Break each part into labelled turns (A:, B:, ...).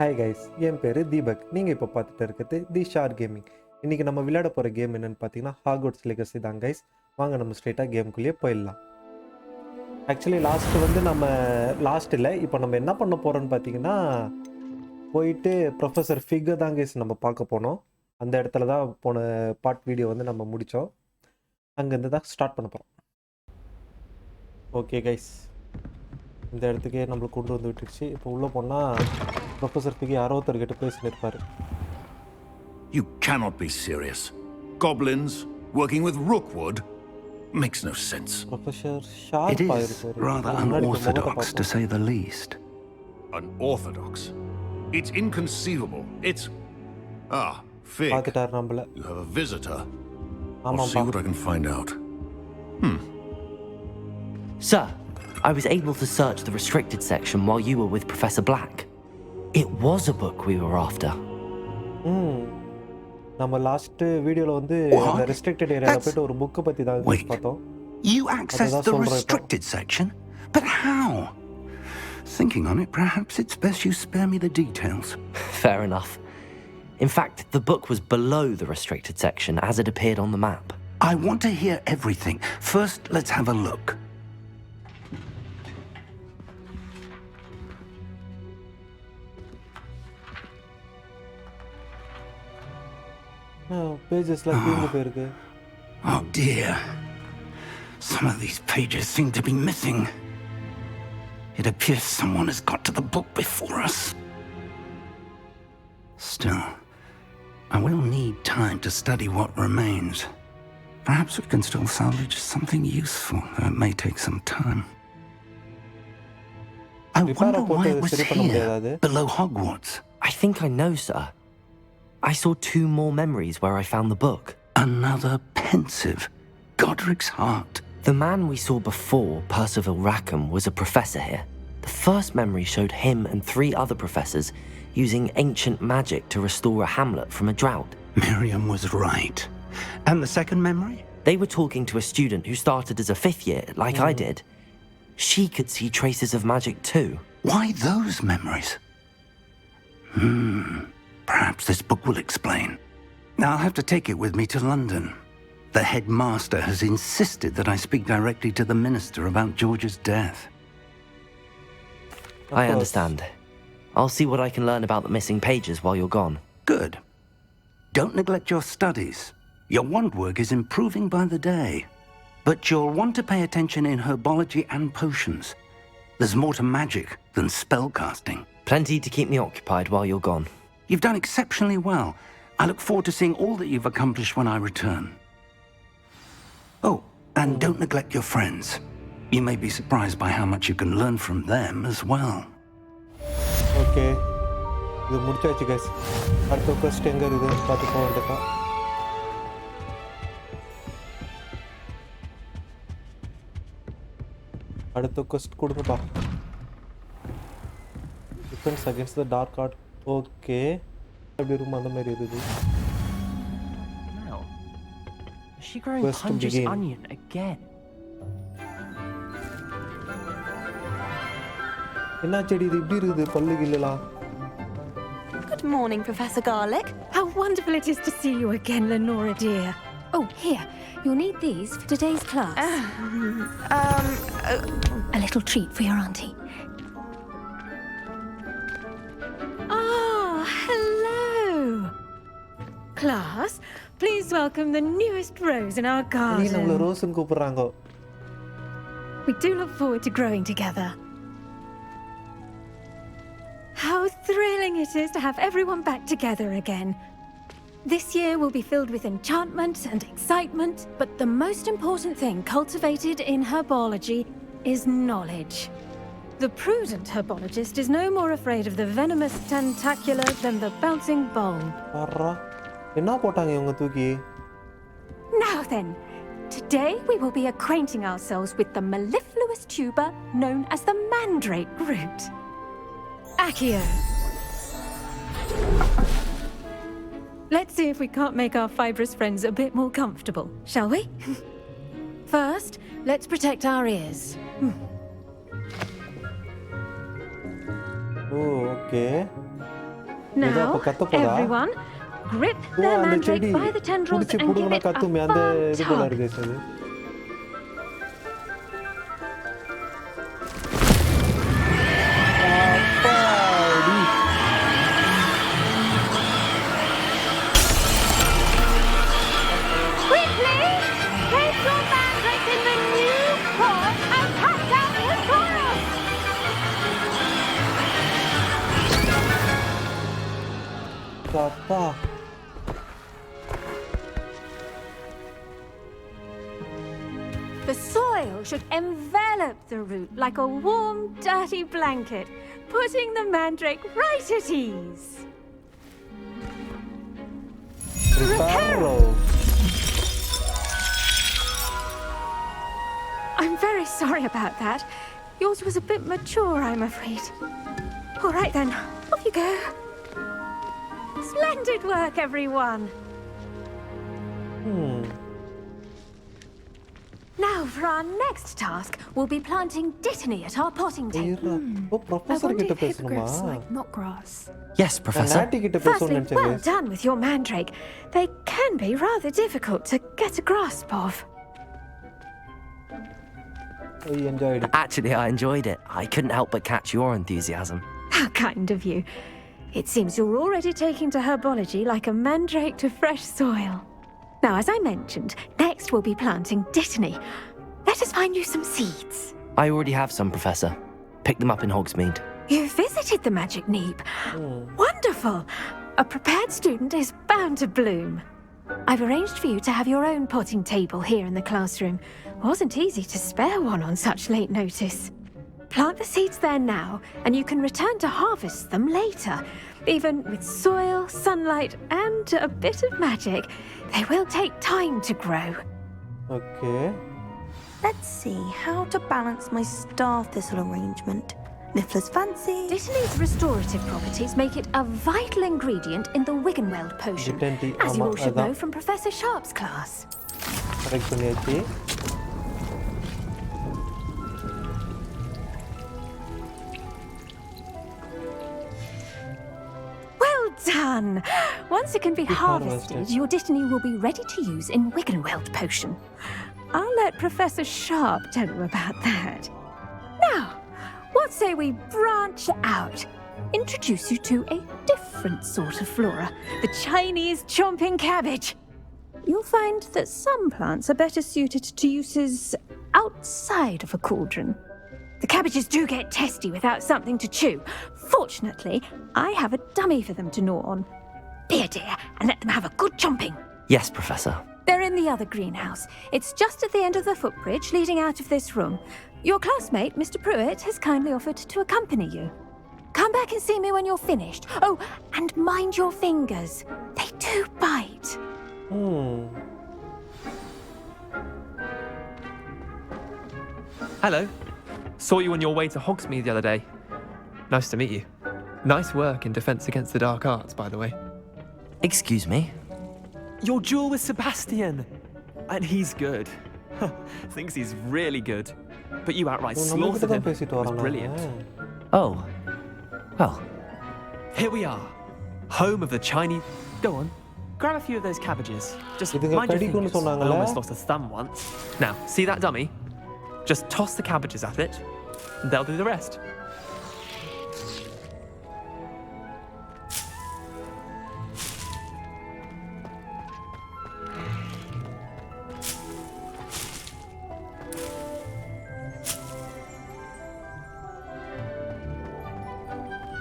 A: Hi guys, என் பேர் தீபக். நீங்கள் இப்போ பார்த்துட்டு இருக்கிறது தி ஷார் கேமிங். இன்றைக்கி நம்ம விளையாட போகிற கேம் என்னென்னு பார்த்தீங்கன்னா ஹாக்வர்ட்ஸ் லெகசி தான் கைஸ். வாங்க நம்ம ஸ்ட்ரெயிட்டாக கேமுக்குள்ளேயே போயிடலாம். ஆக்சுவலி இப்போ நம்ம என்ன பண்ண போகிறோன்னு பார்த்தீங்கன்னா போயிட்டு ப்ரொஃபஸர் ஃபிகை தான் கைஸ் நம்ம பார்க்க போனோம். அந்த இடத்துல தான் போன பார்ட் வீடியோ வந்து நம்ம முடித்தோம். அங்கேருந்து தான் ஸ்டார்ட் பண்ண போகிறோம். ஓகே கைஸ், இந்த இடத்துக்கே நம்மளுக்கு கொண்டு வந்து விட்டுடுச்சு. இப்போ உள்ளே போனால் ப்ரொஃபஸர் ஃபிகி யாரோ ஒருத்தர்கிட்ட பேசிட்டு இருப்பார்.
B: You cannot be serious. Goblins working with rookwood makes no sense.
A: Professor Sharp.
C: It is rather unorthodox, to say the least.
B: Unorthodox? It's inconceivable. It's... Fig. You have a visitor. I'll see what I can find out.
D: Sir, I was able to search the restricted section while you were with Professor Black. It was a book we were after.
A: நம்ம last வீடியோல வந்து அந்த restricted ஏரியால போய் ஒரு book பத்தி தான் பார்த்தோம்.
C: You accessed the restricted section? But how? Thinking on it, perhaps it's best you spare me the details.
D: Fair enough. In fact, the book was below the restricted section as it appeared on the map.
C: I want to hear everything. First, let's have a look.
A: Pages like
C: Oh dear. Some of these pages seem to be missing. It appears someone has got to the book before us. Still, I will need time to study what remains. Perhaps we can still salvage something useful, though it may take some time. I wonder why it was here, below Hogwarts.
D: I think I know, sir. I saw 2 more memories where I found the book.
C: Another pensive, Godric's heart.
D: The man we saw before, Percival Rackham, was a professor here. The first memory showed him and 3 other professors using ancient magic to restore a hamlet from a drought.
C: Miriam was right. And the second memory?
D: They were talking to a student who started as a 5th year, like I did. She could see traces of magic too.
C: Why those memories? Perhaps this book will explain. I'll have to take it with me to London. The headmaster has insisted that I speak directly to the minister about George's death.
D: I understand. I'll see what I can learn about the missing pages while you're gone.
C: Good. Don't neglect your studies. Your wand work is improving by the day. But you'll want to pay attention in herbology and potions. There's more to magic than spellcasting.
D: Plenty to keep me occupied while you're gone.
C: You've done exceptionally well. I look forward to seeing all that you've accomplished when I return. Oh, and don't neglect your friends. You may be surprised by how much you can learn from them as well.
A: Okay. இது முடிச்சாச்சு guys. அடுத்த quest எங்க இருக்குன்னு பார்த்து போக வேண்டியதா. அடுத்த quest கொடுங்கப்பா. Defense against the dark art. Okay. எப்படி இருக்கும் அந்த மாதிரி இருக்குது.
E: Now, is she growing Punch's onion again?
A: என்ன செடி இது இப்படி இருக்குது பல்லு கிள்ளலாம்.
F: Good morning, Professor Garlick.
G: How wonderful it is to see you again, Lenora dear.
F: Oh, here. You'll need these for today's class. A little treat for your auntie.
G: Class, please welcome the newest rose in our garden.
A: நம்மள ரோஸ்னு கூப்பிடுறாங்க.
G: We do look forward to growing together. How thrilling it is to have everyone back together again. This year will be filled with enchantment and excitement, but the most important thing cultivated in herbology is knowledge. The prudent herbologist is no more afraid of the venomous tentacular than the bouncing bowl.
A: என்ன போட்டாங்க இவங்க தூக்கி?
G: Now then, today we will be acquainting ourselves with the mellifluous tuber known as the mandrake root. Accio. Let's see if we can't make our fibrous friends a bit more comfortable, shall we? First, let's protect our ears.
A: Oh, okay.
G: Now, everyone, grip their mandrake by the tendrils and give it a firm tug. The soil should envelop the root like a warm, dirty blanket, putting the mandrake right at ease. Reparo! I'm very sorry about that. Yours was a bit mature, I'm afraid. All right then, off you go. Splendid work, everyone. Now, for our next task, we'll be planting dittany at our potting table.
A: I wonder if
G: hippogriffs like knotgrass.
D: Yes, Professor.
G: Firstly, well done with your mandrake. They can be rather difficult to get a grasp of.
A: You enjoyed it.
D: Actually, I enjoyed it. I couldn't help but catch your enthusiasm.
G: How kind of you. It seems you're already taking to herbology like a mandrake to fresh soil. Now, as I mentioned, next we'll be planting dittany. Let us find you some seeds.
D: I already have some, Professor. Pick them up in Hogsmeade.
G: You visited the Magic Neep. Wonderful. A prepared student is bound to bloom. I've arranged for you to have your own potting table here in the classroom. Wasn't easy to spare one on such late notice. Plant the seeds there now, and you can return to harvest them later. Even with soil, sunlight, and a bit of magic, they will take time to grow.
A: Okay.
F: Let's see how to balance my star thistle arrangement. Niffler's fancy.
G: Dittany's restorative properties make it a vital ingredient in the Wiggenweld potion, as you all should know from Professor Sharp's class. Well done! Once it can be harvested, your dittany will be ready to use in Wiggenweld potion. I'll let Professor Sharp tell you about that. Now, what say we branch out? Introduce you to a different sort of flora, the Chinese chomping cabbage. You'll find that some plants are better suited to uses outside of a cauldron. The cabbages do get testy without something to chew. Fortunately, I have a dummy for them to gnaw on. Be a dear and let them have a good chomping.
D: Yes, Professor.
G: They're in the other greenhouse. It's just at the end of the footbridge leading out of this room. Your classmate, Mr. Pruitt, has kindly offered to accompany you. Come back and see me when you're finished. Oh, and mind your fingers. They do bite.
E: Hello. Saw you on your way to Hogsmeade the other day. Nice to meet you. Nice work in Defense Against the Dark Arts, by the way.
D: Excuse me?
E: Your duel with Sebastian! And he's good. Thinks he's really good. But you outright slaughtered him. It was brilliant.
D: Oh. Well.
E: Here we are. Home of the Chinese... Go on. Grab a few of those cabbages. Just mind your fingers. I almost lost a thumb once. Now, see that dummy? Just toss the cabbages at it, and they'll do the rest.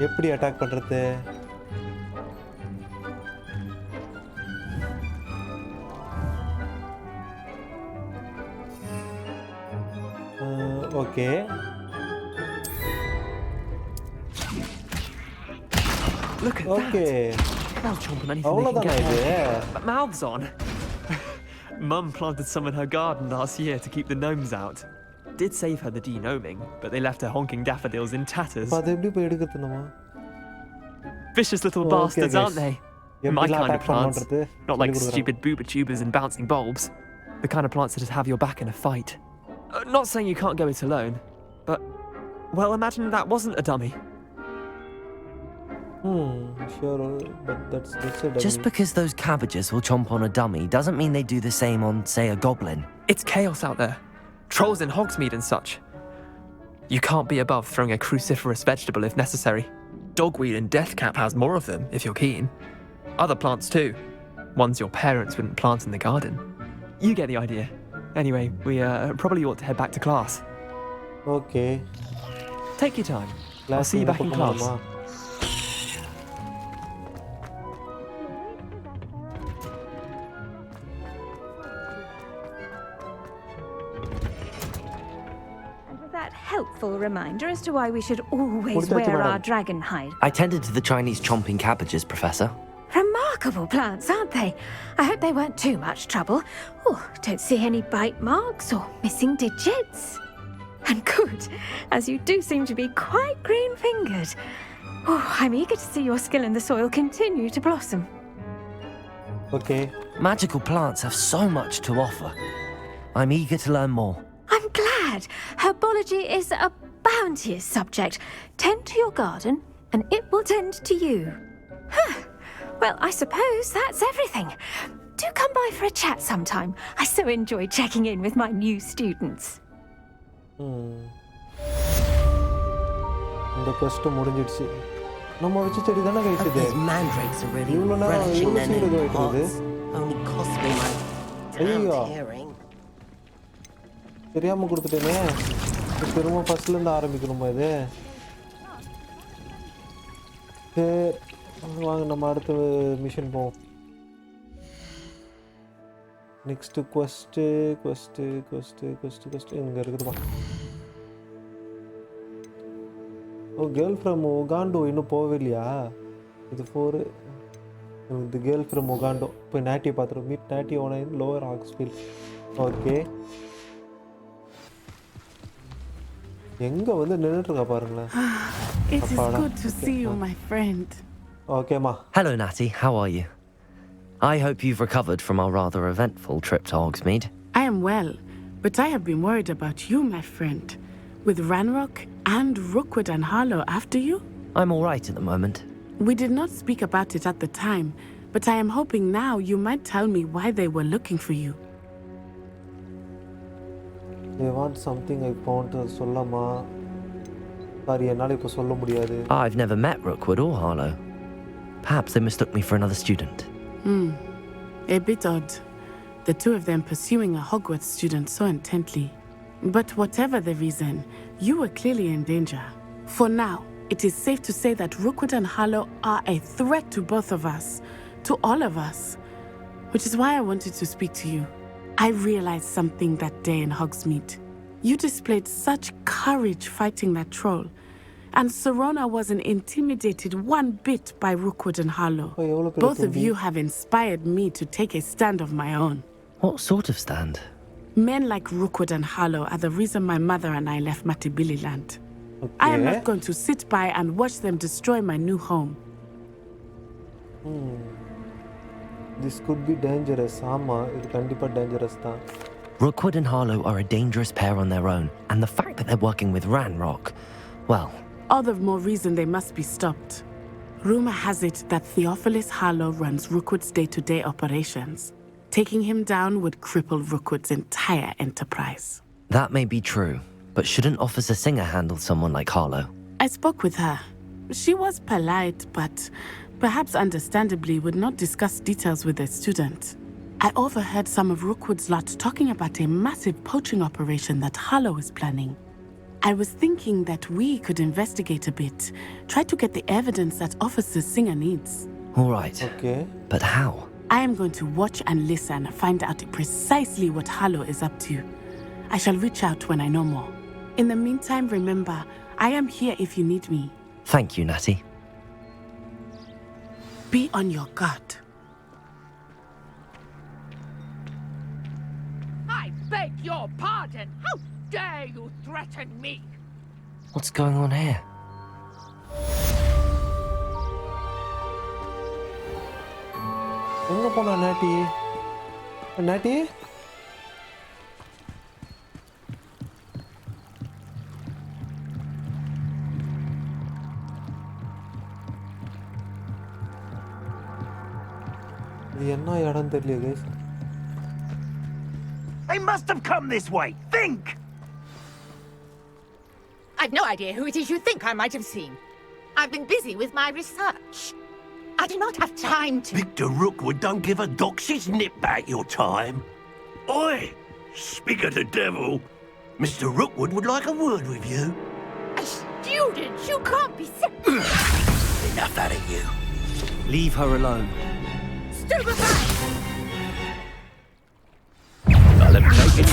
A: எப்படி attack பண்றது? Okay.
E: Look at that. They'll chomp on anything they can get their mouths on. Mum planted some in her garden last year to keep the gnomes out. Did save her the de-gnoming, but they left her honking daffodils in tatters. Vicious little bastards, aren't they? My kind of plants. Not like stupid booba tubers and bouncing bulbs. The kind of plants that just have your back in a fight. Not saying you can't go it alone, but, well, imagine that wasn't a dummy.
A: Sure, but that's just a dummy.
D: Just because those cabbages will chomp on a dummy doesn't mean they do the same on, say, a goblin.
E: It's chaos out there. Trolls in Hogsmeade and such. You can't be above throwing a cruciferous vegetable if necessary. Dogweed and deathcap has more of them, if you're keen. Other plants too. Ones your parents wouldn't plant in the garden. You get the idea. Anyway, we probably ought to head back to class.
A: Okay.
E: Take your time. I'll see you back in class.
G: That helpful reminder as to why we should always wear our dragon hide.
D: I tended to the Chinese chomping cabbages, Professor.
G: Remarkable plants, aren't they? I hope they weren't too much trouble. Oh, don't see any bite marks or missing digits. And good, as you do seem to be quite green-fingered. Oh, I'm eager to see your skill in the soil continue to blossom.
A: Okay.
D: Magical plants have so much to offer. I'm eager to learn more.
G: I'm glad. Herbology is a bounteous subject. Tend to your garden, and it will tend to you. Huh. Well, I suppose that's everything. Do come by for a chat sometime. I so enjoy checking in with my new students.
A: இந்த quest முடிஞ்சிடுச்சு. நம்ம வச்ச செடி தான guys இது.
H: Those mandrakes are really
A: இவ்வளவு நேரம்
H: relishing
A: இவ்வளவு
H: their
A: சீக்கிரம்
H: new
A: வைக்கிறது.
H: pots. Only cost me my damn
A: ஐயோ.
H: hearing.
A: தெரியாம கொடுத்துட்டேனே. திரும்ப ஃபர்ஸ்ட்ல இருந்து ஆரம்பிக்கணுமா இது? சரி வாங்க நம்ம அடுத்த மிஷன் போவோம். நெக்ஸ்ட் quest எங்க இருக்குதுப்பா? ஓ கேர்ள் ஃப்ரம் உகாண்டோ இன்னும் போகவே இல்லையா? இது 4 the girl from Uganda. போய் நாட்டியை பார்த்துருவோம். மீட் நாட்டி ஓன இன் லோவர் ஆக்ஸ்ஃபீல்ட். ஓகே எங்க வந்து நின்னுட்டு இருக்கா பாருங்களேன்.
I: It is good to see you, my friend.
A: Okay, ma.
D: Hello, Natty. How are you? I hope you've recovered from our rather eventful trip to Hogsmeade.
I: I am well, but I have been worried about you, my friend. With Ranrock and Rookwood and Harlow after you?
D: I'm all right at the moment.
I: We did not speak about it at the time, but I am hoping now you might tell me why they were looking for you.
A: They want something I want to சொல்லமா. Sorry என்னால இப்ப சொல்ல முடியாது.
D: I've never met Rookwood or Harlow. Perhaps they mistook me for another student.
I: A bit odd. The two of them pursuing a Hogwarts student so intently. But whatever the reason, you were clearly in danger. For now, it is safe to say that Rookwood and Harlow are a threat to both of us, to all of us. Which is why I wanted to speak to you. I realized something that day in Hogsmeade. You displayed such courage fighting that troll. And Serona wasn't intimidated one bit by Rookwood and Harlow. Both of you have inspired me to take a stand of my own.
D: What sort of stand?
I: Men like Rookwood and Harlow are the reason my mother and I left Matibili land. I am not going to sit by and watch them destroy my new home.
A: This could be dangerous. ஆமா இது கண்டிப்பா dangerous தான்.
D: Rookwood and Harlow are a dangerous pair on their own, and the fact that they're working with Ranrock, well...
I: All the more reason they must be stopped. Rumor has it that Theophilus Harlow runs Rookwood's day-to-day operations. Taking him down would cripple Rookwood's entire enterprise.
D: That may be true, but shouldn't Officer Singer handle someone like Harlow?
I: I spoke with her. She was polite, but perhaps understandably would not discuss details with a student. I overheard some of Rookwood's lot talking about a massive poaching operation that Harlow is planning. I was thinking that we could investigate a bit, try to get the evidence that Officer Singer needs.
D: All right.
A: Okay.
D: But how?
I: I am going to watch and listen, find out precisely what Harlow is up to. I shall reach out when I know more. In the meantime, remember, I am here if you need me.
D: Thank you, Natty.
I: Be on your guard.
J: I beg your pardon. How dare you threaten me?
D: What's going on here?
A: எங்க போனா நாட்டி? நாட்டி? என்ன இடம் தெரியல guys.
C: They must have come this way. Think!
J: I've no idea who it is you think I might have seen. I've been busy with my research. I do not have time to...
C: Victor Rookwood don't give a doxy's nip back your time. Oi! Speak of the devil. Mr. Rookwood would like a word with you.
J: A student? You can't be...
C: Enough out of you.
D: Leave her alone.
J: Stupefy!
D: Let me take it.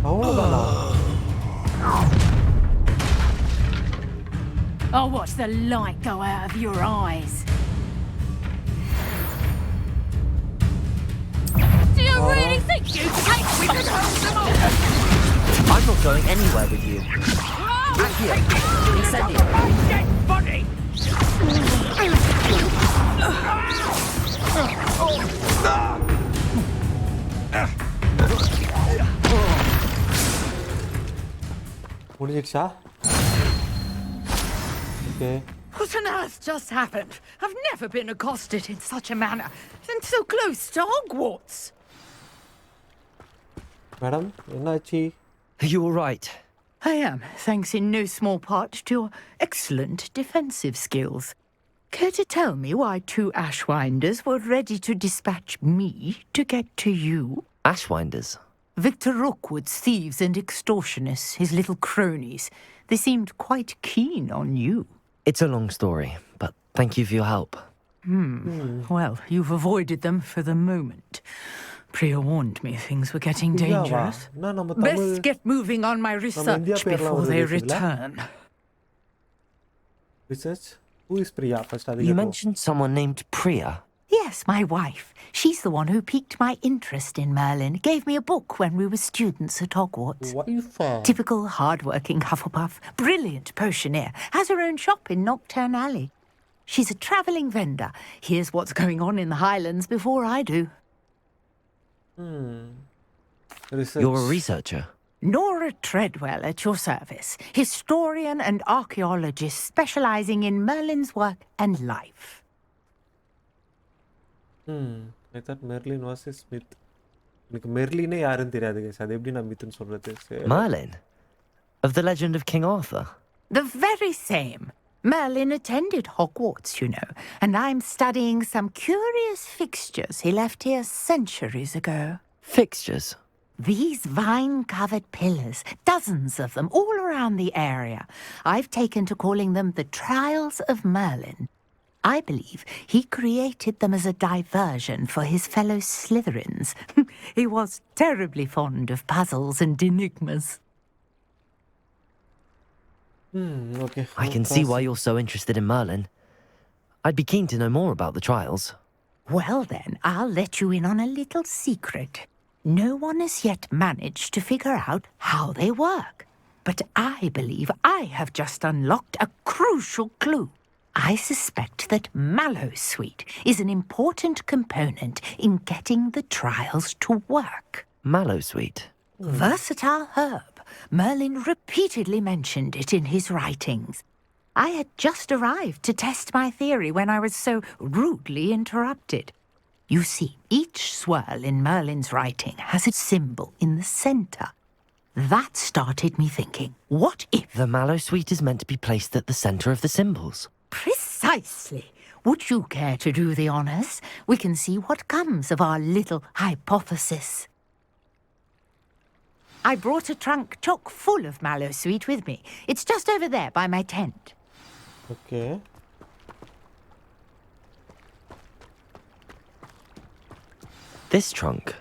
A: அவ்வளவுதானா?
G: I'll watch the light go out of your eyes.
J: Do you really think you can take me to them all?
D: I'm not going anywhere with you. Back here. Incendio.
J: Dead body!
A: முடிஞ்சிடுச்சா? Okay.
J: What on earth just happened? I've never been accosted in such a manner, and so close to Hogwarts.
A: Madam, என்னாச்சு?
D: Are you all right?
J: I am, thanks in no small part to your excellent defensive skills. Care to tell me why 2 Ashwinders were ready to dispatch me to get to you?
D: Ashwinders?
J: Victor Rookwood's thieves and extortionists, his little cronies. They seemed quite keen on you.
D: It's a long story, but thank you for your help.
J: Well, you've avoided them for the moment. Priya-warned me things were getting dangerous.
A: நான் நம்ம
J: Best
A: Tamil
J: get moving on my research
A: India பேர்லாம்
J: before they
A: வருது பேசுதுல?
J: return.
A: research. Who is Priya? First அது
D: You
A: கேட்போம்.
D: mentioned someone named Priya.
J: Yes, my wife. She's the one who piqued my interest in Merlin. Gave me a book when we were students at Hogwarts.
A: Wife.
J: Typical hard-working Hufflepuff. Brilliant potioneer. Has her own shop in Nocturne Alley. She's a travelling vendor. Here's what's going on in the Highlands before I do.
A: Research.
D: You're a researcher.
J: Nora Treadwell at your service. Historian and archaeologist specialising in Merlin's work and life.
A: I thought Merlin was a Smith. எனக்கு மெர்லினே யாருன்னு தெரியாது guys. அது எப்படி நான் மித்னு சொல்றது?
D: Merlin? Of the legend of King Arthur?
J: The very same. Merlin attended Hogwarts, you know, and I'm studying some curious fixtures he left here centuries ago.
D: Fixtures?
J: These vine-covered pillars, dozens of them, all around the area. I've taken to calling them the Trials of Merlin. I believe he created them as a diversion for his fellow Slytherins. He was terribly fond of puzzles and enigmas.
A: Okay.
D: I can see why you're so interested in Merlin. I'd be keen to know more about the trials.
J: Well then, I'll let you in on a little secret. No one has yet managed to figure out how they work. But I believe I have just unlocked a crucial clue. I suspect that Mallowsweet is an important component in getting the trials to work.
D: Mallowsweet?
J: Versatile herb. Merlin repeatedly mentioned it in his writings. I had just arrived to test my theory when I was so rudely interrupted. You see, each swirl in Merlin's writing has a symbol in the centre. That started me thinking, what if...
D: The Mallowsweet is meant to be placed at the centre of the symbols.
J: Precisely. Would you care to do the honours? We can see what comes of our little hypothesis. I brought a trunk chock full of Mallowsweet with me. It's just over there by my tent.
A: Okay.
D: This trunk?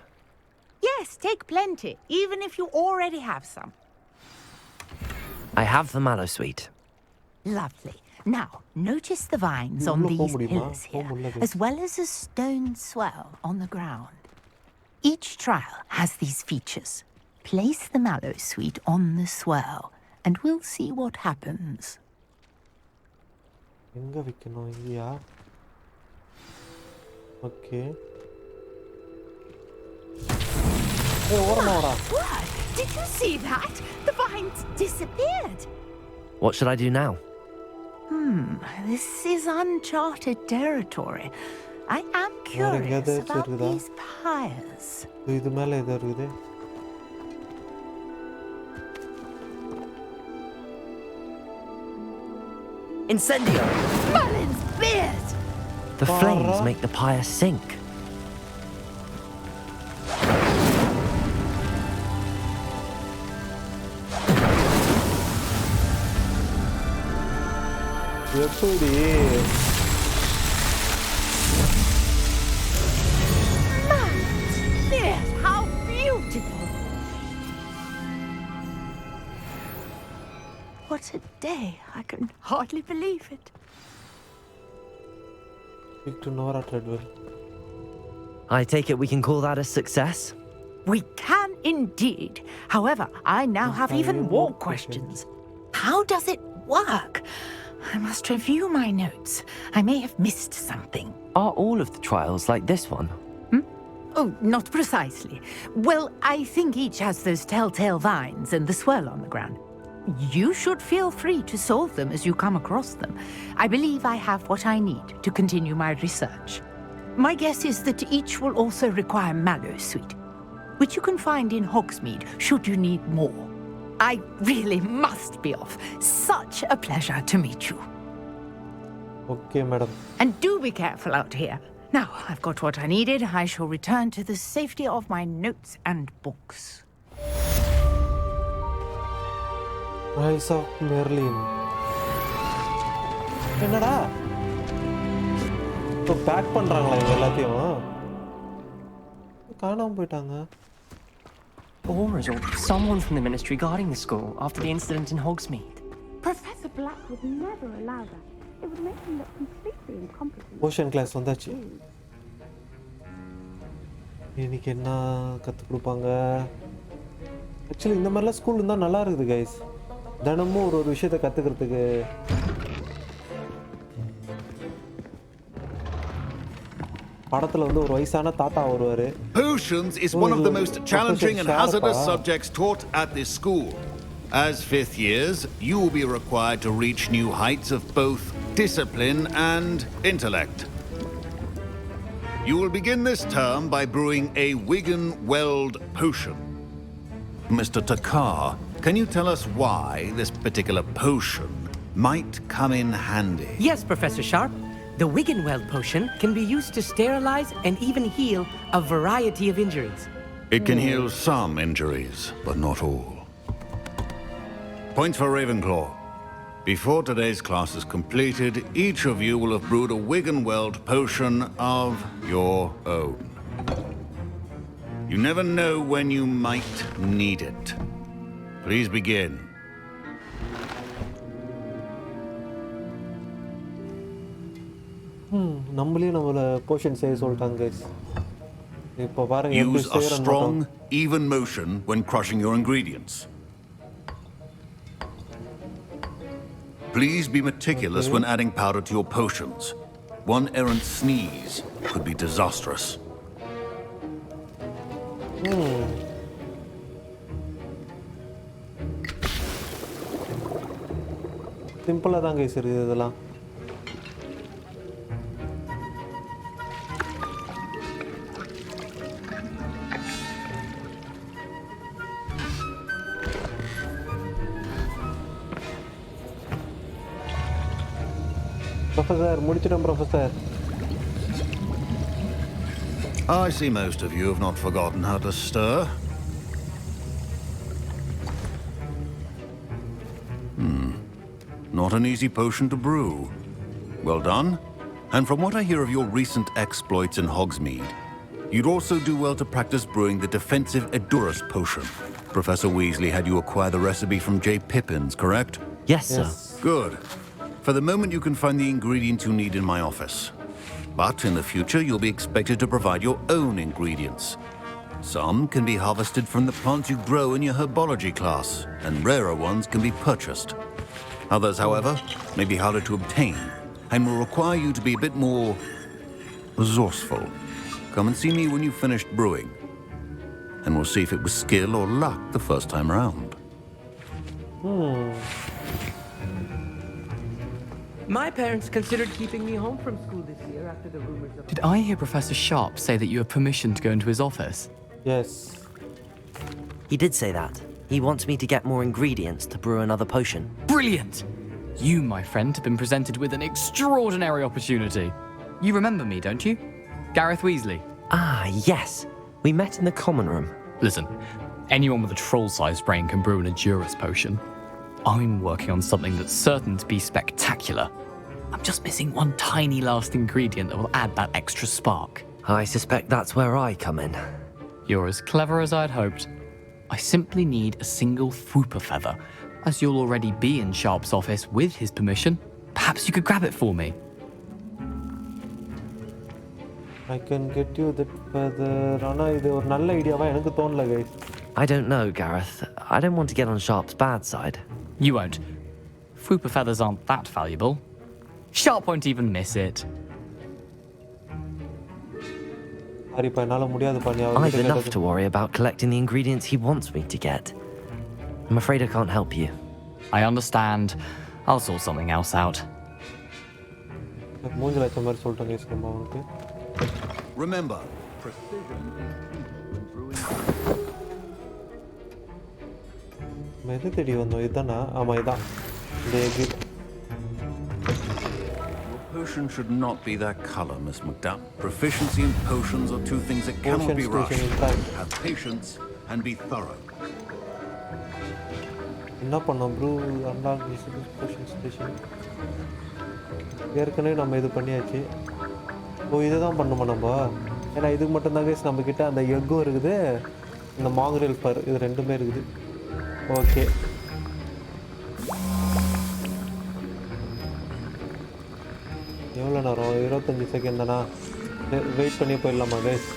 J: Yes, take plenty, even if you already have some.
D: I have the Mallowsweet.
J: Lovely. Now, notice the vines on these pillars here, as well as a stone swell on the ground. Each trial has these features. Place the Mallowsweet on the swell, and we'll see what happens.
A: எங்க வைக்கணும் இல்லையா? Okay.
J: What? Did you see that? The vines disappeared.
D: What should I do now?
J: This is uncharted territory. I am curious about these pyres.
A: இது மேல ஏதோ இருக்குது.
D: Incendio!
J: Merlin's beard!
D: The flames make the pyre sink.
A: எப்படி?
J: Merlin's beard! How beautiful! What a day! I can hardly believe it.
A: Speak to Nora Treadwell.
D: I take it we can call that a success?
J: We can indeed. However, I now have even more questions. How does it work? I must review my notes. I may have missed something.
D: Are all of the trials like this one?
J: Oh, not precisely. Well, I think each has those telltale vines and the swirl on the ground. You should feel free to solve them as you come across them. I believe I have what I need to continue my research. My guess is that each will also require mallow sweet, which you can find in Hogsmeade should you need more. I really must be off. Such a pleasure to meet you.
A: Okay, madam.
J: And do be careful out here. Now, I've got what I needed. I shall return to the safety of my notes and books.
A: Rise of Merlin. என்னடா? இப்போ back பண்றாங்களா இவங்க எல்லாத்தையும்? காணாம போயிட்டாங்க.
H: Or is someone from the ministry guarding the school after the incident in Hogsmeade?
I: Professor Black would never allow that. It would make him look completely incompetent.
A: Potion class வந்தாச்சு. இன்னைக்கு என்ன கத்து கொடுப்பாங்க? ஆக்சுவலி இந்த மாதிரிலாம் ஸ்கூல் இருந்தா நல்லா இருக்குது கைஸ். தினமும் ஒரு விஷயத்தை கத்துக்கிறதுக்கு. படத்துல வந்து ஒரு வயசான தாத்தா வருவாரு.
B: Potions is one of the most challenging and hazardous subjects taught at this school. As fifth years, you will be required to reach new heights of both discipline and intellect. You will begin this term by brewing a Wigan-Weld potion. Mr. Takar, can you tell us why this particular potion might come in handy?
K: Yes, Professor Sharp. The Wigan-Weld potion can be used to sterilize and even heal a variety of injuries.
B: It can heal some injuries, but not all. Points for Ravenclaw. Before today's class is completed, each of you will have brewed a Wigan-Weld potion of your own. You never know when you might need it. Please begin.
A: நம்மளே நம்மள போஷன் செய்ய சொல்லிட்டாங்க guys. இப்போ பாருங்க எப்படி
B: Use a
A: செய்யறோம்.
B: strong, even motion when crushing your ingredients. Please be meticulous when adding powder to your potions. One errant sneeze could be disastrous.
A: சிம்பிளா தான் गाइस இருக்குது இதெல்லாம். Professor, முடிச்சிட்டோம் Professor.
B: I see most of you have not forgotten how to stir. Not an easy potion to brew. Well done. And from what I hear of your recent exploits in Hogsmeade, you'd also do well to practice brewing the defensive Edurus potion. Professor Weasley had you acquire the recipe from J. Pippin's, correct?
D: Yes, sir.
B: Good. For the moment, you can find the ingredients you need in my office. But in the future, you'll be expected to provide your own ingredients. Some can be harvested from the plants you grow in your herbology class, and rarer ones can be purchased. Others, however, may be harder to obtain, and will require you to be a bit more resourceful. Come and see me when you've finished brewing, and we'll see if it was skill or luck the first time round.
K: My parents considered keeping me home from school this year after the rumors of...
L: Did I hear Professor Sharp say that you have permission to go into his office?
A: Yes.
D: He did say that. He wants me to get more ingredients to brew another potion.
L: Brilliant! You, my friend, have been presented with an extraordinary opportunity. You remember me, don't you? Gareth Weasley.
D: Ah, yes. We met in the common room.
L: Listen, anyone with a troll-sized brain can brew an Edurus potion. I'm working on something that's certain to be spectacular. I'm just missing one tiny last ingredient that will add that extra spark.
D: I suspect that's where I come in.
L: You're as clever as I'd hoped. I simply need a single Fwooper feather. As you'll already be in Sharp's office with his permission, perhaps you could grab it for me.
A: I can get you that feather. ஆனா இது ஒரு நல்ல ஐடியாவா எனக்கு தோணல guys.
D: I don't know, Gareth. I don't want to get on Sharp's bad side.
L: You won't. Fwooper feathers aren't that valuable. Sharp won't even miss it.
A: சரிப்பா என்னால முடியாதுப்பா நீ
D: I've enough to worry about collecting the ingredients he wants me to get. I'm afraid I can't help you.
L: I understand. I'll sort something else out.
A: மூஞ்சில அச்ச மாதிரி சொல்லிட்டேன் guys நம்ம அவனுக்கு.
B: Remember,
A: எது தேடி வந்தோம் இதானா ஆமா இதான் இந்த egg
B: potion should not be that color, Miss McDowell. Proficiency and potions are two things that cannot be rushed. Have patience and be thorough.
A: என்ன பண்ணோம் brew unlock this potion station ஏற்கனவே நம்ம இது பண்ணியாச்சு ஓ இதை தான் பண்ணுமா நம்ம ஏன்னா இதுக்கு மட்டும்தான் கைஸ் நம்மக்கிட்ட அந்த எக்கும் இருக்குது இந்த மாங்குரல் பர் இது ரெண்டுமே இருக்குது ஓகே எவ்வளோ நேரம் 25 செகண்ட் தானா வெயிட் பண்ணி போயிடலாமா guys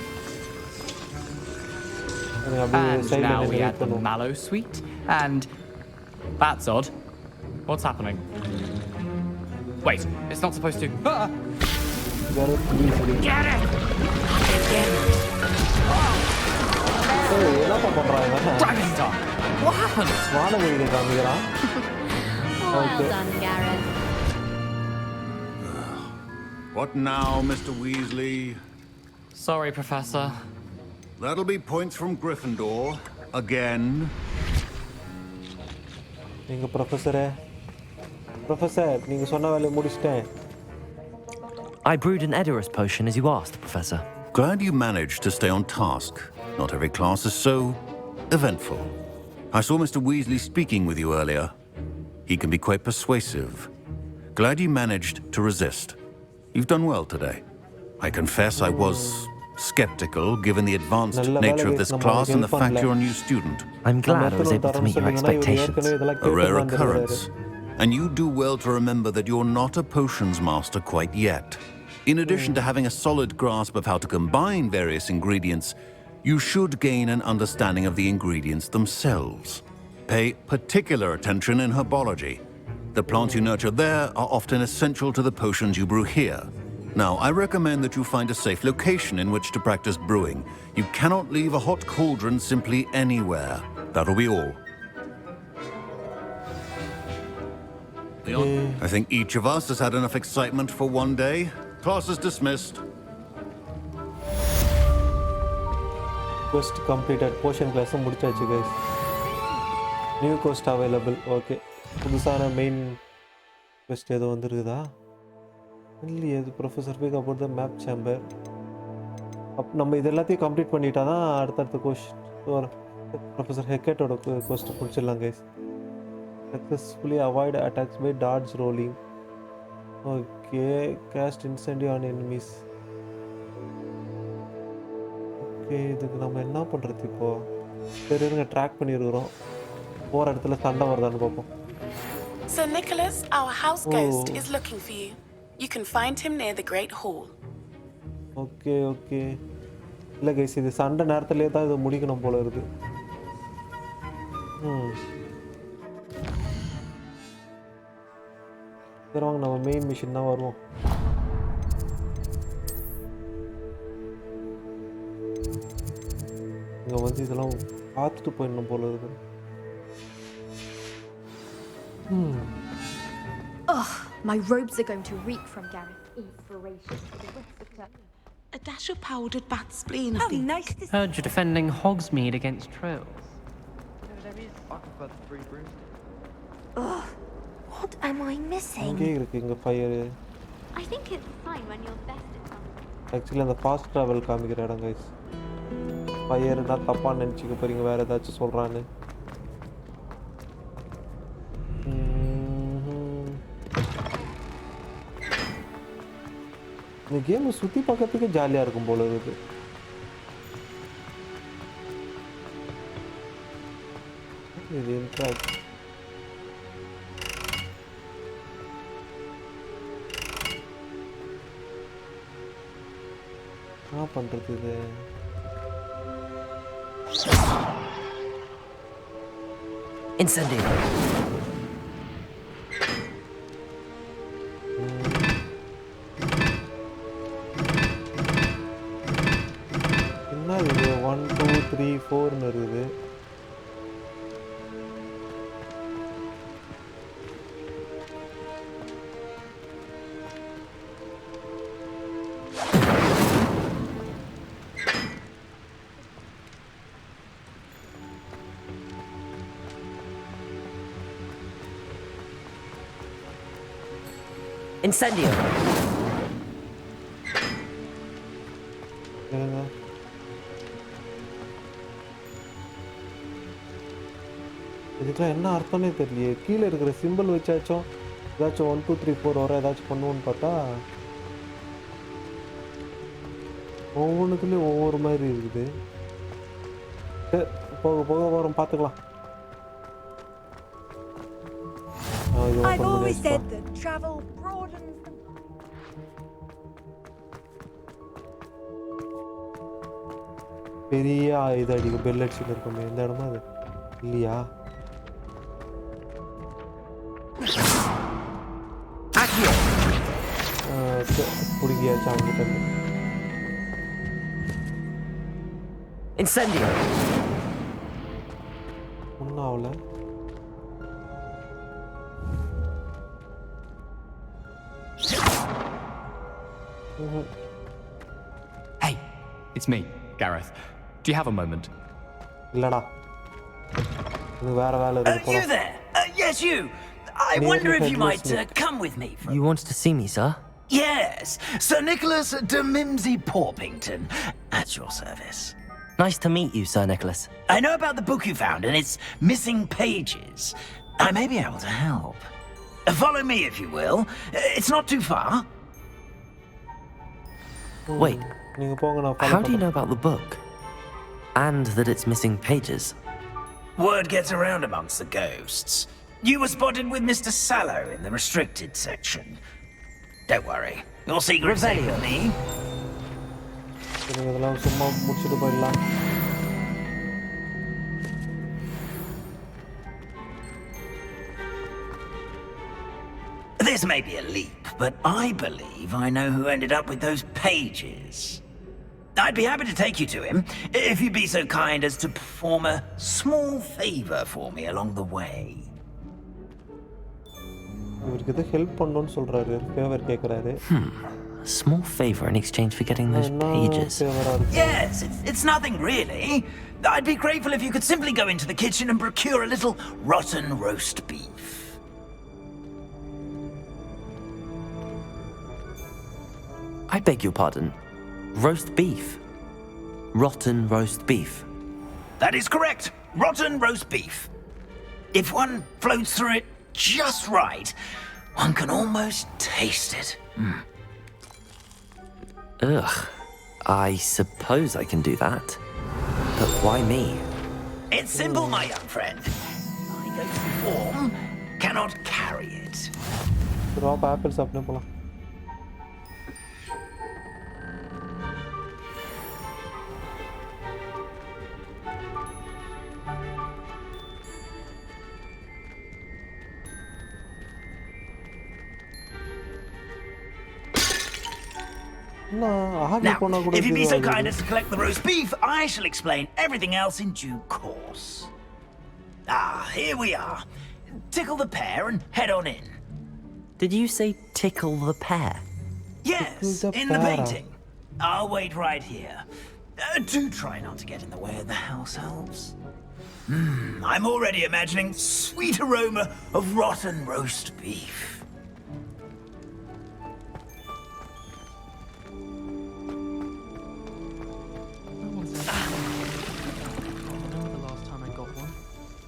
L: And now we add the mallow sweet, and that's odd. What's happening? Wait, it's not supposed to. Ah!
A: Get it! Hey, என்னப்பா பண்றாங்க?
L: Dragon Dog! What happened?
A: வானவெளியில காமிக்கிறான்.
M: Well done, Gareth.
B: What now, Mr. Weasley?
L: Sorry, Professor.
B: That'll be points from Gryffindor. Again.
A: நீங்க professor நீங்க சொன்ன வேலையை முடிச்சிட்டேன்.
D: I brewed an Edurus potion as you asked, Professor.
B: Glad you managed to stay on task. Not every class is so eventful. I saw Mr. Weasley speaking with you earlier. He can be quite persuasive. Glad you managed to resist. You've done well today. I confess I was skeptical given the advanced nature of this class and the fact you're a new student.
D: I'm glad I was able to meet your expectations.
B: A rare occurrence. And you do well to remember that you're not a potions master quite yet. In addition to having a solid grasp of how to combine various ingredients, you should gain an understanding of the ingredients themselves. Pay particular attention in herbology. The plants you nurture there are often essential to the potions you brew here. Now, I recommend that you find a safe location in which to practice brewing. You cannot leave a hot cauldron simply anywhere. That'll be all. Leon, I think each of us has had enough excitement for one day. Class is dismissed.
A: Quest completed. Potion class முடிச்சாச்சு guys. New quest available. Okay. புதுசான main quest ஏதோ வந்திருக்குதா? இல்லையே இது professor Fig about the map chamber. நம்ம இது எல்லாத்தையும் complete பண்ணிட்டா தான் அடுத்தடுத்த கொஸ்டின் ப்ரொஃபஸர் ஹெக்கெட்டோட கொஸ்ட் முடிச்சிடலாம் guys. Successfully avoid attacks by dodge rolling. Okay cast incendio on enemies. Okay இதுக்கு நம்ம என்ன பண்ணுறது இப்போது சரி இருங்க ட்ராக் பண்ணியிருக்கிறோம் போகிற இடத்துல சண்டை வருதான்னு பார்ப்போம்.
N: Sir Nicholas, our house ghost, is looking for you. You can find him near the Great Hall.
A: Okay okay இல்லை கைஸ் இது சண்டை நேரத்துலேயே தான் இது முடிக்கணும் போல இருக்கு. சரி வாங்க நம்ம மெயின் மிஷின் தான் வருவோம். இங்கே வந்து இதெல்லாம் பார்த்துட்டு போயிடணும் போல இருக்கு.
G: Ugh.
O: My robes are going to reek from Gareth's inspiration for the rest of the...
N: A dash of powdered bat spleen, I think.
F: Nice to
H: Heard you're defending Hogsmeade against trolls.
F: Ugh, what am I missing?
A: இங்கே இருக்கு இங்க fire.
M: I think it's fine when you're best at something.
A: Actually அந்த fast travel காமிக்கிற இடம் guys. ஃபயர்னா தப்பா நினைச்சுக்க போறீங்க வேற ஏதாச்சும் சொல்றானே. இந்த கேம் சுத்தி பார்க்கிறதுக்கு ஜாலியா இருக்கும் போல இருக்கு. இது இன்ட்ராக்ட் என்ன பண்றது இது?
D: Incendio.
A: என்ன இது 1 2 3 4 ன்னு இருக்குது.
D: Incendio.
A: இதுக்கெல்லாம் என்ன அர்த்தம்னே தெரியலையே. கீழே இருக்கிற சிம்பிள் வச்சாச்சும் ஏதாச்சும் 1 2 3 4 வர ஏதாச்சும் பண்ணுவோன்னு பார்த்தா ஒவ்வொன்றுத்துலேயும் ஒவ்வொரு மாதிரி இருக்குது. போக போக வரும் பார்த்துக்கலாம்.
P: I've always said that travel broadens the...
A: பெரிய இது அடிக்க பெல் அடிச்சுட்டு இருக்கோமே எந்த இடமா அது இல்லையா? பிடிக்கியாச்சு அவங்ககிட்ட.
D: Incendio.
A: ஒன்றும் ஆகல.
L: Hey, it's me, Gareth. Do you have a moment?
A: இல்லடா. இது வேற வேலை இருக்கு.
Q: You there? Yes, you. I wonder if you might come with me.
D: You wanted to see me, sir?
Q: Yes, Sir Nicholas de Mimsy Porpington, at your service.
D: Nice to meet you, Sir Nicholas.
Q: I know about the book you found and its missing pages. I may be able to help. Follow me, if you will. It's not too far.
D: Wait, how do you know about the book? And that it's missing pages?
Q: Word gets around amongst the ghosts. You were spotted with Mr. Sallow in the restricted section. Don't worry, your secret's safe with me.
A: இதெல்லாம் சும்மா முடிச்சுட்டு போயிடலாம்.
Q: This may be a leap, but I believe I know who ended up with those pages. I'd be happy to take you to him, if you'd be so kind as to perform a small favor for me along the way.
A: இவருக்கு ஏதோ help பண்ணனும்னு சொல்றாரு. Favour கேக்குறாரு.
D: A small favor in exchange for getting those pages.
Q: Yes, it's nothing really. I'd be grateful if you could simply go into the kitchen and procure a little rotten roast beef.
D: I beg your pardon. Roast beef. Rotten roast beef.
Q: That is correct. Rotten roast beef. If one floats through it just right, one can almost taste it.
D: Ugh. I suppose I can do that. But why me?
Q: It's simple, my young friend. My ghostly form cannot carry it.
A: Drop apples apne pola.
Q: Now, if you'd be so kind as to collect the roast beef, I shall explain everything else in due course. Ah, here we are. Tickle the pear and head on in.
D: Did you say tickle the pear?
Q: Yes, in the painting. I'll wait right here. Do try not to get in the way of the house elves. I'm already imagining sweet aroma of rotten roast beef.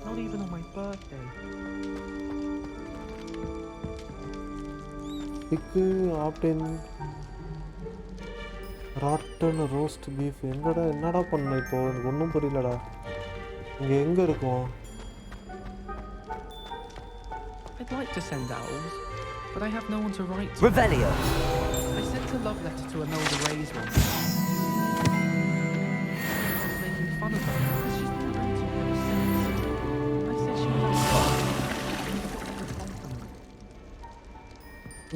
E: Not even on my birthday.
A: Rotten roast beef எங்கடா என்னடா பண்ண இப்போ எனக்கு ஒன்றும் புரியலடா இங்கே எங்கே இருக்கும்
E: I'd like to send owls, but I have no one to write to.
D: Revelio.
E: I sent a love letter to Imelda Ray's once. Making fun of her because she's never written to me ever since. I said she was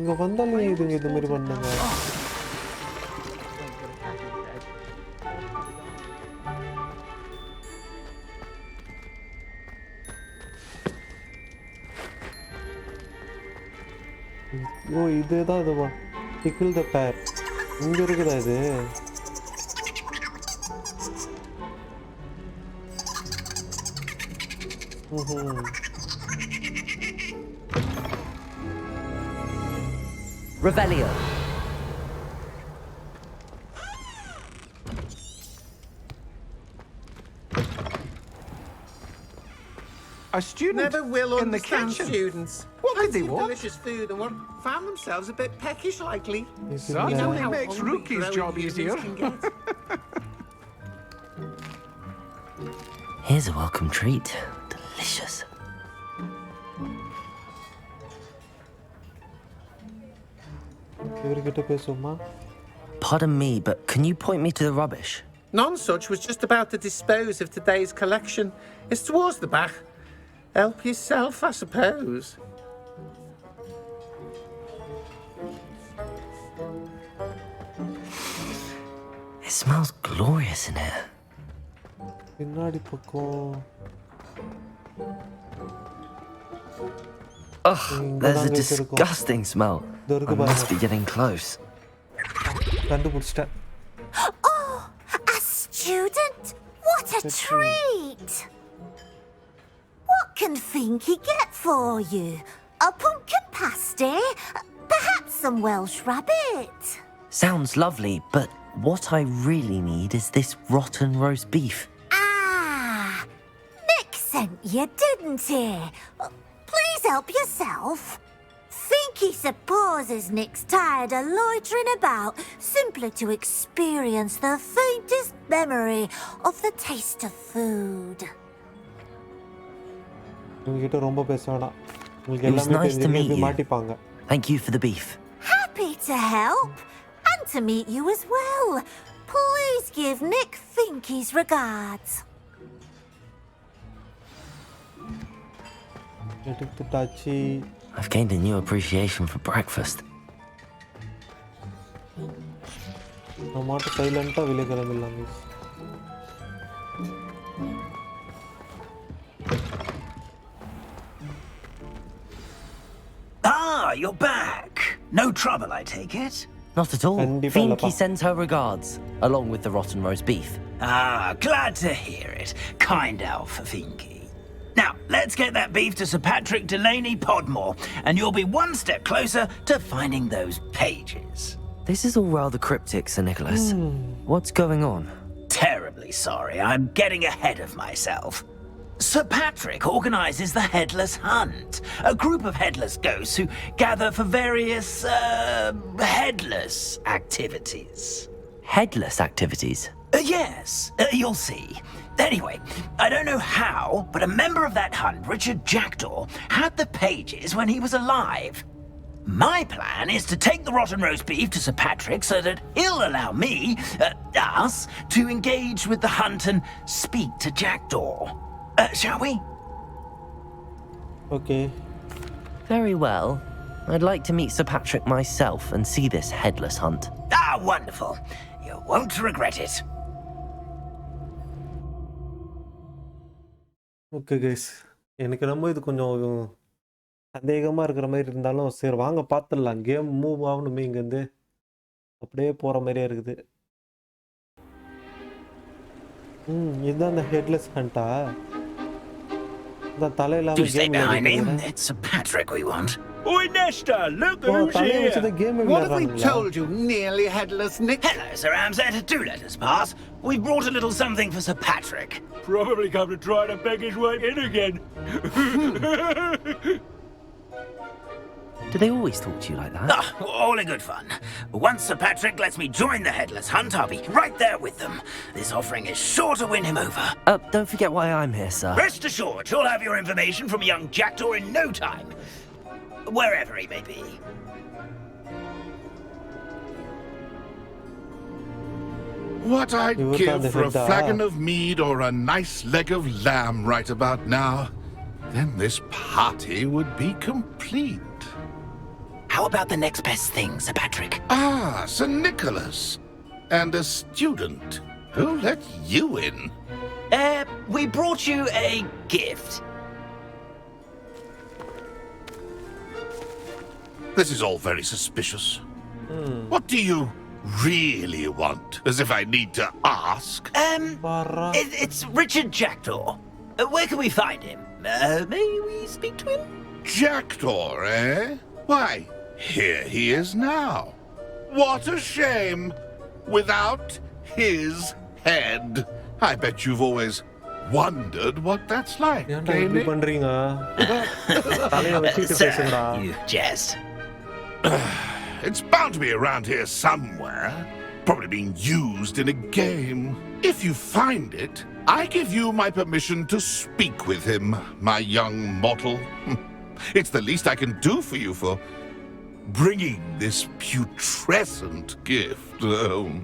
A: இங்கே வந்தாலே இதுங்க இது மாதிரி பண்ணுங்க ஓ இதுதான் இதுவா pickle த பேர் இங்கே இருக்குதா இது
D: Revelio.
R: A student
S: never will
R: in the
S: understand
R: kitchen.
S: students.
R: What did they want?
S: Delicious food and what found themselves a bit peckish likely.
R: Certainly makes Rookie's job easier.
D: Here's a welcome treat. Delicious. Pardon me, but can you point me to the rubbish?
S: None such was just about to dispose of today's collection. It's towards the back. Help yourself, I suppose.
D: It smells glorious in here. Ugh, there's a disgusting smell. I must be getting close.
J: Oh, a student? What a treat! What can Finky get for you? A pumpkin pasty? Perhaps some Welsh rabbit?
D: Sounds lovely, but what I really need is this rotten roast beef.
J: Ah, Nick sent you, didn't he? Please help yourself. Finky supposes Nick's tired of loitering about simply to experience the faintest memory of the taste of food.
D: It was nice to meet you. Thank you for the beef.
J: Happy to help, and to meet you as well. Please give Nick Finky's regards.
D: I've gained a new appreciation for breakfast.
Q: Ah, you're back. No trouble, I take it?
D: Not at all. Finky sends her regards, along with the rotten roast beef.
Q: Ah, glad to hear it. Kind elf for Finky. Now, let's get that beef to Sir Patrick Delaney Podmore, and you'll be one step closer to finding those pages.
D: This is all rather cryptic, Sir Nicholas. What's going on?
Q: Terribly sorry, I'm getting ahead of myself. Sir Patrick organises the Headless Hunt, a group of headless ghosts who gather for various, headless activities.
D: Headless activities?
Q: Yes, you'll see. Anyway, I don't know how, but a member of that hunt, Richard Jackdaw, had the pages when he was alive. My plan is to take the rotten roast beef to Sir Patrick so that he'll allow me, us, to engage with the hunt and speak to Jackdaw. Shall we?
A: Okay.
D: Very well. I'd like to meet Sir Patrick myself and see this headless hunt.
Q: Ah, wonderful. You won't regret it.
A: Okay guys, எனக்கு நம்ம இது கொஞ்சம் சந்தேகமா இருக்கிற மாதிரி இருந்தாலும் சரி வாங்க பார்த்துடலாம். கேம் மூவ் ஆகணுமே இங்கேருந்து. அப்படியே போகிற மாதிரியே இருக்குது. இதுதான் அந்த ஹெட்லெஸ் ஹண்டா? இந்த தலை இல்லாம
Q: Do stay
A: game
Q: behind him.
A: விளையாடுறீங்க.
Q: It's Sir Patrick we want.
R: Oi, Nesta, look
A: O
R: who's
A: தலையை
R: here.
A: வச்சுதான் game
S: What have we
A: விளையாடுறாங்களா?
S: told you, nearly headless Nick?
Q: Hello, Sir Ramsett. Do let us pass. We brought a little something for Sir Patrick.
R: Probably come to try to beg his way in again.
D: Do they always talk to you like that?
Q: All in good fun. Once Sir Patrick lets me join the headless hunt, I'll be right there with them. This offering is sure to win him over.
D: Don't forget why I'm here, sir.
Q: Rest assured, you'll have your information from young Jackdaw in no time. Wherever he may be.
T: What I'd give for a flagon of mead or a nice leg of lamb right about now. Then this party would be complete.
Q: How about the next best thing, Sir Patrick?
T: Ah, Sir Nicholas. And a student. Who let you in?
Q: We brought you a gift.
T: This is all very suspicious. What do you really want? As if I need to ask.
Q: It's Richard Jackdaw. Where can we find him? May we speak to him?
T: Jackdaw, eh? Why, here he is now. What a shame. Without his head. I bet you've always wondered what that's like.
Q: Sir, you jest.
T: It's bound to be around here somewhere. Probably being used in a game. If you find it, I give you my permission to speak with him, my young mortal. It's the least I can do for you for bringing this putrescent gift home.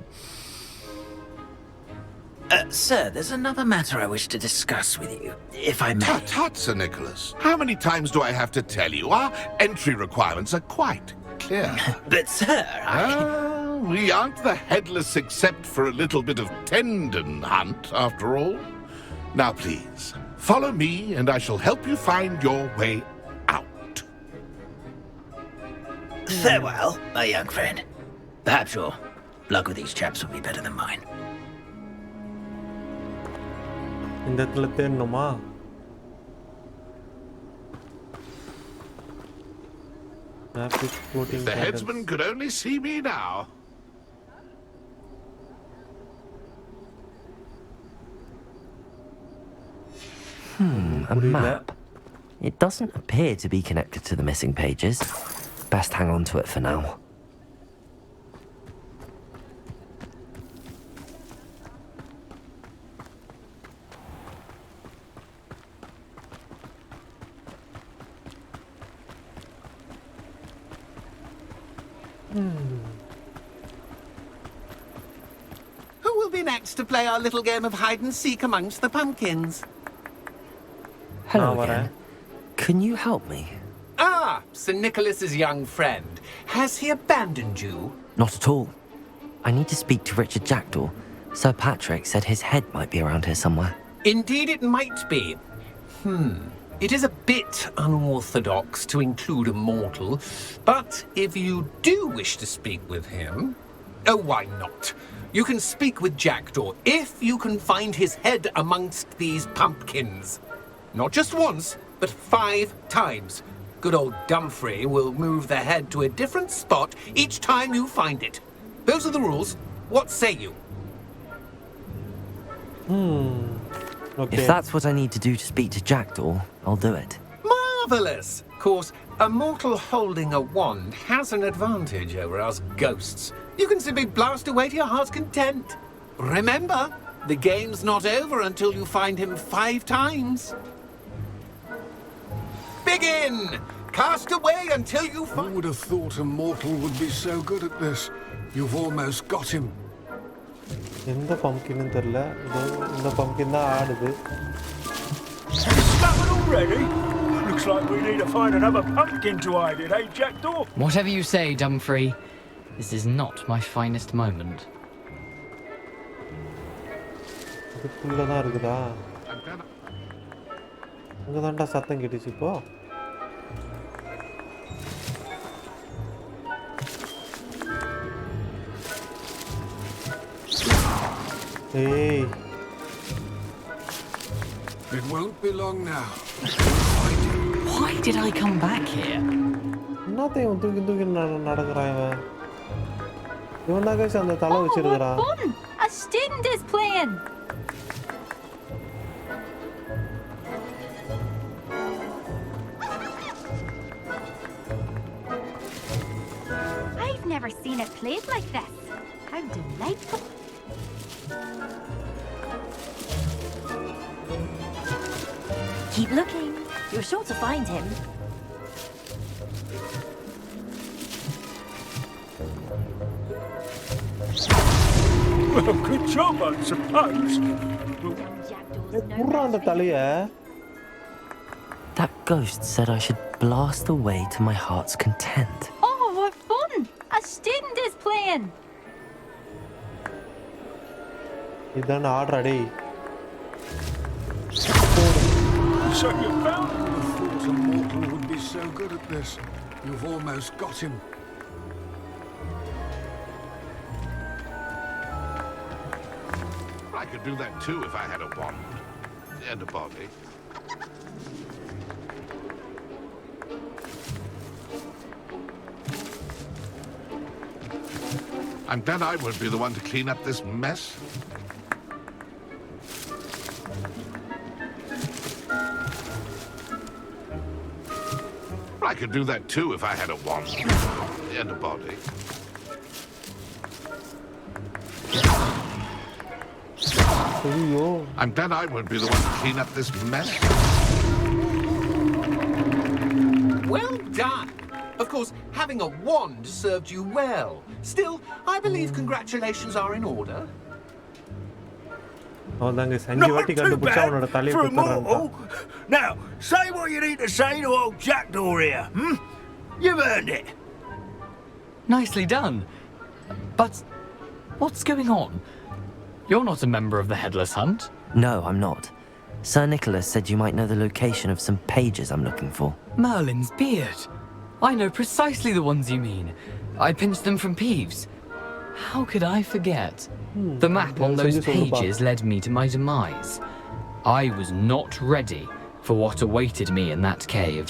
Q: Sir, there's another matter I wish to discuss with you, if I may.
T: Tut, Sir Nicholas. How many times do I have to tell you? Our entry requirements are quite clear.
Q: But, sir,
T: we aren't the headless except for a little bit of tendon hunt, after all. Now, please, follow me and I shall help you find your way out.
Q: Farewell, my young friend. Perhaps your luck with these chaps will be better than mine.
A: இந்த இடத்துல தேடணுமா?
T: If the headsman could only see me now.
D: A map. It doesn't appear to be connected to the missing pages. Best hang on to it for now.
S: Who will be next to play our little game of hide and seek amongst the pumpkins?
D: Hello again. Can you help me?
U: Ah, Sir Nicholas's young friend. Has he abandoned you?
D: Not at all. I need to speak to Richard Jackdaw. Sir Patrick said his head might be around here somewhere.
U: Indeed it might be. It is a bit unorthodox to include a mortal, but if you do wish to speak with him... Oh, why not? You can speak with Jackdaw if you can find his head amongst these pumpkins. Not just once, but 5 times. Good old Dumfrey will move the head to a different spot each time you find it. Those are the rules. What say you?
A: Okay.
D: If that's what I need to do to speak to Jackdaw, I'll do it.
U: Marvellous! Of course, a mortal holding a wand has an advantage over us ghosts. You can simply blast away to your heart's content. Remember, the game's not over until you find him 5 times. Begin! Cast away until you find...
V: Who would have thought a mortal would be so good at this? You've almost got him.
A: எந்த பம்ப்கின்னு தெரியல. இந்த pumpkin தான் ஆடுது.
R: Discovered already? Looks like we need to find another pumpkin to hide in, eh, Jackdaw?
L: Whatever you say, Dumfrey. This is not my finest moment.
A: இதுக்குள்ள தான் இருக்குதா? அங்க தான்டா சத்தம் கேட்டுச்சு இப்போ. Hey.
V: It won't be long now.
L: Why did I come back here?
A: என்னத்தையும் தூக்கி நடக்கிறான் இவன். இவன் தான் guys அந்த தலை வச்சிருக்கிறான்.
G: What fun! A student is playing.
O: I've never seen it played like this. How delightful.
C: Keep looking. You're sure to find him.
R: Well, good job, I suppose.
A: புர்றா அந்த தலைய.
D: That ghost said I should blast away to my heart's content.
G: Oh, what fun! A student is playing.
A: இதான் ஆடுறா டேய்.
R: So you found him.
V: I thought a mortal would be so good at this. You've almost got him.
T: I could do that too if I had a wand and a body. I'm glad I won't be the one to clean up this mess. I could do that too if I had a wand and a body. I'm glad I won't be the one to clean up this mess.
U: Well done. Of course, having a wand served you well. Still, I believe congratulations are in order.
A: அவன் guys 5 வாட்டி கண்டுபிடிச்சா அவனோட தலையை குத்துறான்.
I: Now, say what you need to say to old Jackdaw here, hmm? You've earned it.
L: Nicely done. But what's going on? You're not a member of the Headless Hunt.
D: No, I'm not. Sir Nicholas said you might know the location of some pages I'm looking for.
L: Merlin's beard. I know precisely the ones you mean. I pinched them from Peeves. How could I forget? The map on those pages led me to my demise. I was not ready for what awaited me in that cave.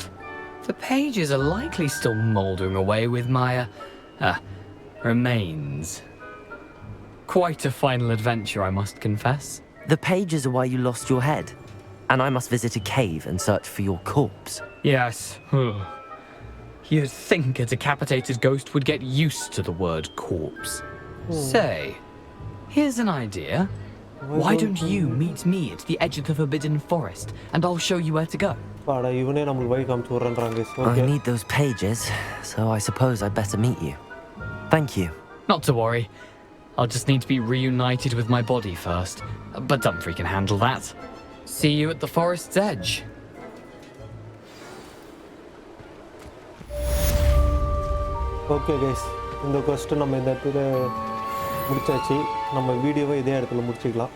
L: The pages are likely still mouldering away with my, remains. Quite a final adventure, I must confess.
D: The pages are why you lost your head, and I must visit a cave and search for your corpse.
L: Yes. You'd think a decapitated ghost would get used to the word corpse. Say, here's an idea. Why don't you meet me at the edge of the Forbidden Forest, and I'll show you where to go?
D: I need those pages, so I suppose I'd better meet you. Thank you.
L: Not to worry. I'll just need to be reunited with my body first. But Dumfrey can handle that. See you at the forest's edge.
A: Okay guys, இந்த question நம்ம இந்த இடத்துல முடிச்சாச்சு. நம்ம வீடியோவை இதே இடத்துல முடிச்சுக்கலாம்.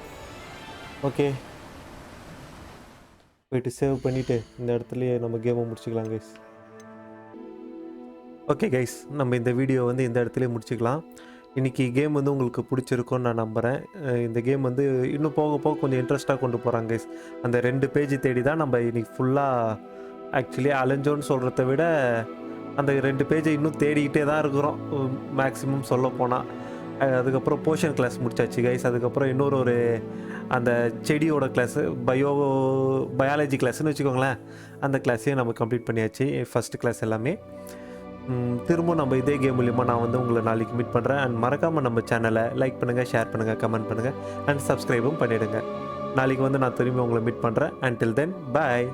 A: ஓகே, போயிட்டு சேவ் பண்ணிவிட்டு இந்த இடத்துலையே நம்ம கேமை முடிச்சுக்கலாம் கைஸ். ஓகே கைஸ், நம்ம இந்த வீடியோ வந்து இந்த இடத்துலையே முடிச்சுக்கலாம். இன்றைக்கி கேம் வந்து உங்களுக்கு பிடிச்சிருக்குன்னு நான் நம்புகிறேன். இந்த கேம் வந்து இன்னும் போக போக கொஞ்சம் இன்ட்ரெஸ்ட்டாக கொண்டு போகிறாங்க கைஸ். அந்த 2 பேஜ் தேடி தான் நம்ம இன்றைக்கி ஃபுல்லாக ஆக்சுவலி அலைஞ்சோன்னு சொல்கிறத விட அந்த 2 பேஜை இன்னும் தேடிக்கிட்டே தான் இருக்கிறோம் மேக்ஸிமம் சொல்ல போனால். அதுக்கப்புறம் போர்ஷன் கிளாஸ் முடிச்சாச்சு கைஸ். அதுக்கப்புறம் இன்னொரு அந்த செடியோட கிளாஸு பயாலஜி கிளாஸ்ன்னு வச்சுக்கோங்களேன், அந்த கிளாஸையும் நம்ம கம்ப்ளீட் பண்ணியாச்சு, ஃபஸ்ட்டு கிளாஸ் எல்லாமே. திரும்ப நம்ம இதே கேம் மூலிமா நான் வந்து உங்களை நாளைக்கு மீட் பண்ணுறேன். அண்ட் மறக்காமல் நம்ம சேனலை லைக் பண்ணுங்கள், ஷேர் பண்ணுங்கள், கமெண்ட் பண்ணுங்கள் அண்ட் சப்ஸ்கிரைபும் பண்ணிவிடுங்க. நாளைக்கு வந்து நான் திரும்பி உங்களை மீட் பண்ணுறேன். அண்டில் தென் பாய்.